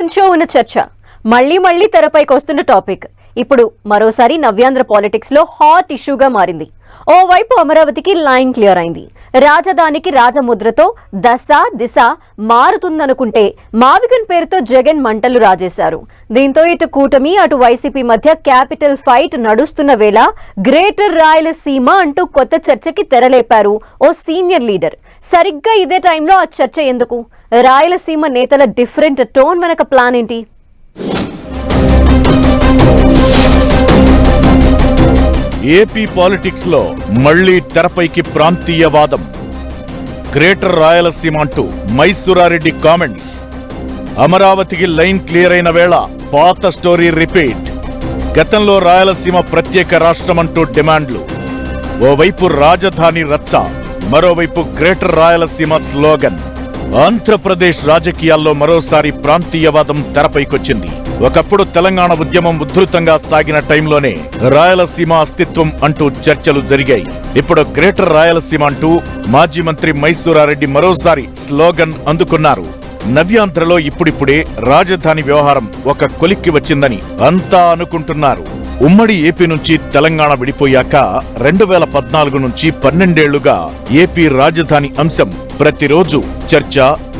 నుంచో ఉన్న చర్చ మళ్ళీ మళ్ళీ తెరపైకి వస్తున్న టాపిక్ ఇప్పుడు మరోసారి నవ్యాంధ్ర పాలిటిక్స్ లో హాట్ ఇష్యూగా మారింది. ఓవైపు అమరావతికి లైన్ క్లియర్ అయింది. రాజధానికి రాజముద్రతో దశ దిశ మారుతుందనుకుంటే మావిగన్ పేరుతో జగన్ మంటలు రాజేశారు. దీంతో ఇటు కూటమి అటు వైసీపీ మధ్య క్యాపిటల్ ఫైట్ నడుస్తున్న వేళ గ్రేటర్ రాయలసీమ అంటూ కొత్త చర్చకి తెరలేపారు ఓ సీనియర్ లీడర్. సరిగ్గా ఇదే టైంలో ఆ చర్చ ఎందుకు? రాయలసీమ నేతల డిఫరెంట్ టోన్ వెనక ప్లాన్ ఏంటి? ఏపీ పాలిటిక్స్ లో మళ్లీ తెరపైకి ప్రాంతీయవాదం. గ్రేటర్ రాయలసీమ అంటూ మైసూరారెడ్డి కామెంట్స్. అమరావతికి లైన్ క్లియర్ అయిన వేళ పాత స్టోరీ రిపీట్. గతంలో రాయలసీమ ప్రత్యేక రాష్ట్రమంటూ డిమాండ్లు. ఓవైపు రాజధాని రచ్చ, మరోవైపు గ్రేటర్ రాయలసీమ స్లోగన్. ఆంధ్రప్రదేశ్ రాజకీయాల్లో మరోసారి ప్రాంతీయవాదం తెరపైకొచ్చింది. ఒకప్పుడు తెలంగాణ ఉద్యమం ఉధృతంగా సాగిన టైంలోనే రాయలసీమ అస్తిత్వం అంటూ చర్చలు జరిగాయి. ఇప్పుడు గ్రేటర్ రాయలసీమ అంటూ మాజీ మంత్రి మైసూరారెడ్డి మరోసారి స్లోగన్ అందుకున్నారు. నవ్యాంధ్రలో ఇప్పుడిప్పుడే రాజధాని వ్యవహారం ఒక కొలిక్కి వచ్చిందని అంతా అనుకుంటున్నారు. ఉమ్మడి ఏపీ నుంచి తెలంగాణ విడిపోయాక 2014 నుంచి 12 ఏళ్లుగా ఏపీ రాజధాని అంశం ప్రతిరోజు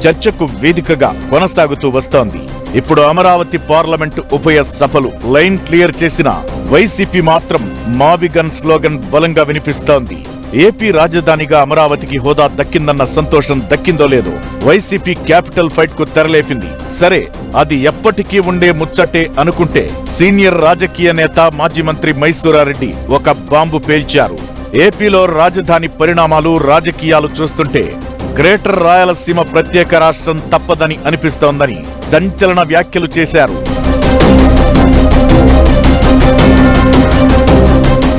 చర్చకు వేదికగా కొనసాగుతూ వస్తోంది. ఇప్పుడు అమరావతి పార్లమెంటు ఉభయ సభలు లైన్ క్లియర్ చేసిన వైసీపీ మాత్రం మావిగన్ స్లోగన్ బలంగా వినిపిస్తోంది. ఏపీ రాజధానిగా అమరావతికి హోదా దక్కిందన్న సంతోషం దక్కిందో లేదో వైసీపీ క్యాపిటల్ ఫైట్ కు తెరలేపింది. సరే, అది ఎప్పటికీ ఉండే ముచ్చటే అనుకుంటే సీనియర్ రాజకీయ నేత మాజీ మంత్రి మైసూరారెడ్డి ఒక బాంబు పేల్చారు. ఏపీలో రాజధాని పరిణామాలు రాజకీయాలు చూస్తుంటే గ్రేటర్ రాయలసీమ ప్రత్యేక రాష్ట్రం తప్పదని అనిపిస్తోందని సంచలన వ్యాఖ్యలు చేశారు.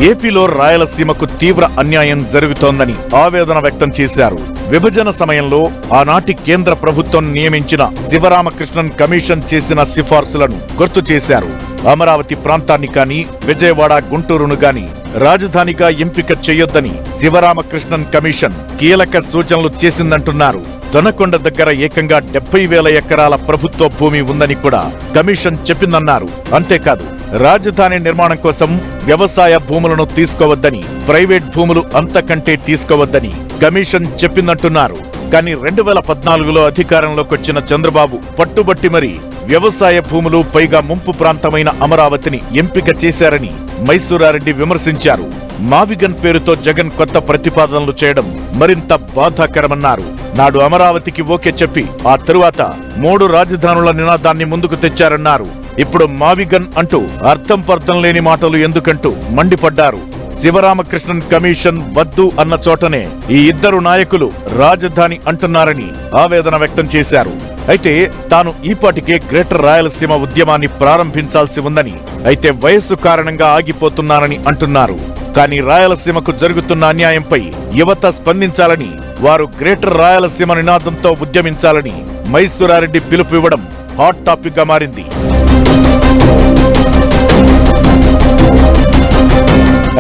ఏపీలో రాయలసీమకు తీవ్ర అన్యాయం జరుగుతోందని ఆవేదన వ్యక్తం చేశారు. విభజన సమయంలో ఆనాటి కేంద్ర ప్రభుత్వం నియమించిన శివరామకృష్ణన్ కమిషన్ చేసిన సిఫార్సులను గుర్తు చేశారు. అమరావతి ప్రాంతాన్ని కాని విజయవాడ గుంటూరును గాని రాజధానిగా ఎంపిక చేయొద్దని శివరామకృష్ణన్ కమిషన్ కీలక సూచనలు చేసిందంటున్నారు. దొనకొండ దగ్గర ఏకంగా 70,000 ఎకరాల ప్రభుత్వ భూమి ఉందని కూడా కమిషన్ చెప్పిందన్నారు. అంతేకాదు, రాజధాని నిర్మాణం కోసం వ్యవసాయ భూములను తీసుకోవద్దని, ప్రైవేట్ భూములు అంతకంటే తీసుకోవద్దని కమిషన్ చెప్పిందంటున్నారు. కానీ 2014లో అధికారంలోకొచ్చిన చంద్రబాబు పట్టుబట్టి మరీ వ్యవసాయ భూములు పైగా ముంపు ప్రాంతమైన అమరావతిని ఎంపిక చేశారని మైసూరారెడ్డి విమర్శించారు. మావిగన్ పేరుతో జగన్ కొత్త ప్రతిపాదనలు చేయడం మరింత బాధాకరమన్నారు. నాడు అమరావతికి ఓకే చెప్పి ఆ తరువాత 3 రాజధానుల నినాదాన్ని ముందుకు తెచ్చారన్నారు. ఇప్పుడు మావిగన్ అంటూ అర్థం పర్థం లేని మాటలు ఎందుకంటూ మండిపడ్డారు. శివరామకృష్ణన్ కమిషన్ వద్దు అన్న చోటనే ఈ ఇద్దరు నాయకులు రాజధాని అంటున్నారని ఆవేదన వ్యక్తం చేశారు. అయితే తాను ఈపాటికే గ్రేటర్ రాయలసీమ ఉద్యమాన్ని ప్రారంభించాల్సి ఉందని, అయితే వయస్సు కారణంగా ఆగిపోతున్నానని అంటున్నారు. కానీ రాయలసీమకు జరుగుతున్న అన్యాయంపై యువత స్పందించాలని, వారు గ్రేటర్ రాయలసీమ నినాదంతో ఉద్యమించాలని మైసూరారెడ్డి పిలుపు ఇవ్వడం హాట్ టాపిక్ గా మారింది.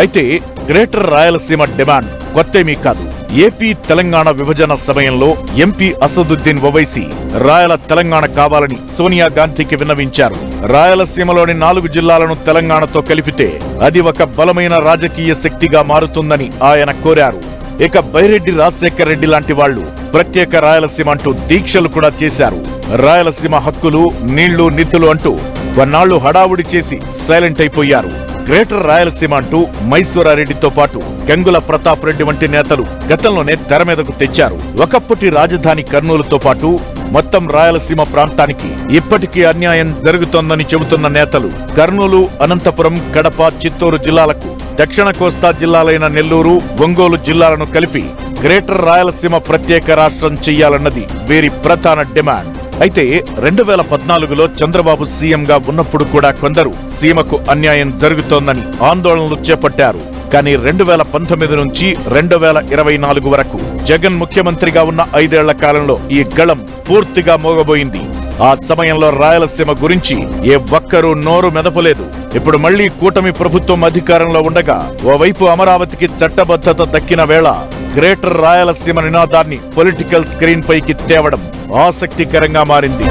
అయితే గ్రేటర్ రాయలసీమ డిమాండ్ కొత్తేమీ కాదు. ఏపీ తెలంగాణ విభజన సమయంలో ఎంపీ అసదుద్దీన్ ఓవైసీ రాయల తెలంగాణ కావాలని సోనియా గాంధీకి విన్నవించారు. రాయలసీమలోని 4 జిల్లాలను తెలంగాణతో కలిపితే అది ఒక బలమైన రాజకీయ శక్తిగా మారుతుందని ఆయన కోరారు. ఇక బైరెడ్డి రాజశేఖర్ రెడ్డి లాంటి వాళ్లు ప్రత్యేక రాయలసీమ అంటూ దీక్షలు కూడా చేశారు. రాయలసీమ హక్కులు, నీళ్లు, నిధులు అంటూ కొన్నాళ్లు హడావుడి చేసి సైలెంట్ అయిపోయారు. గ్రేటర్ రాయలసీమ అంటూ మైసూరారెడ్డితో పాటు గంగుల ప్రతాప్ రెడ్డి వంటి నేతలు గతంలోనే తెర మీదకు తెచ్చారు. ఒకప్పటి రాజధాని కర్నూలుతో పాటు మొత్తం రాయలసీమ ప్రాంతానికి ఇప్పటికీ అన్యాయం జరుగుతోందని చెబుతున్న నేతలు కర్నూలు, అనంతపురం, కడప, చిత్తూరు జిల్లాలకు దక్షిణ కోస్తా జిల్లాలైన నెల్లూరు, ఒంగోలు జిల్లాలను కలిపి గ్రేటర్ రాయలసీమ ప్రత్యేక రాష్ట్రం చెయ్యాలన్నది వీరి ప్రధాన డిమాండ్. అయితే 2014లో చంద్రబాబు సీఎంగా ఉన్నప్పుడు కూడా కొందరు సీమకు అన్యాయం జరుగుతోందని ఆందోళనలు చేపట్టారు. కానీ 2019 నుంచి 2024 వరకు జగన్ ముఖ్యమంత్రిగా ఉన్న 5 ఏళ్ల కాలంలో ఈ గళం పూర్తిగా మోగబోయింది. ఆ సమయంలో రాయలసీమ గురించి ఏ ఒక్కరూ నోరు మెదపలేదు. ఇప్పుడు మళ్లీ కూటమి ప్రభుత్వం అధికారంలో ఉండగా ఓవైపు అమరావతికి చట్టబద్ధత దక్కిన వేళ గ్రేటర్ రాయలసీమ నినాదాన్ని పొలిటికల్ స్క్రీన్ పైకి తేవడం ఆసక్తికరంగా మారింది.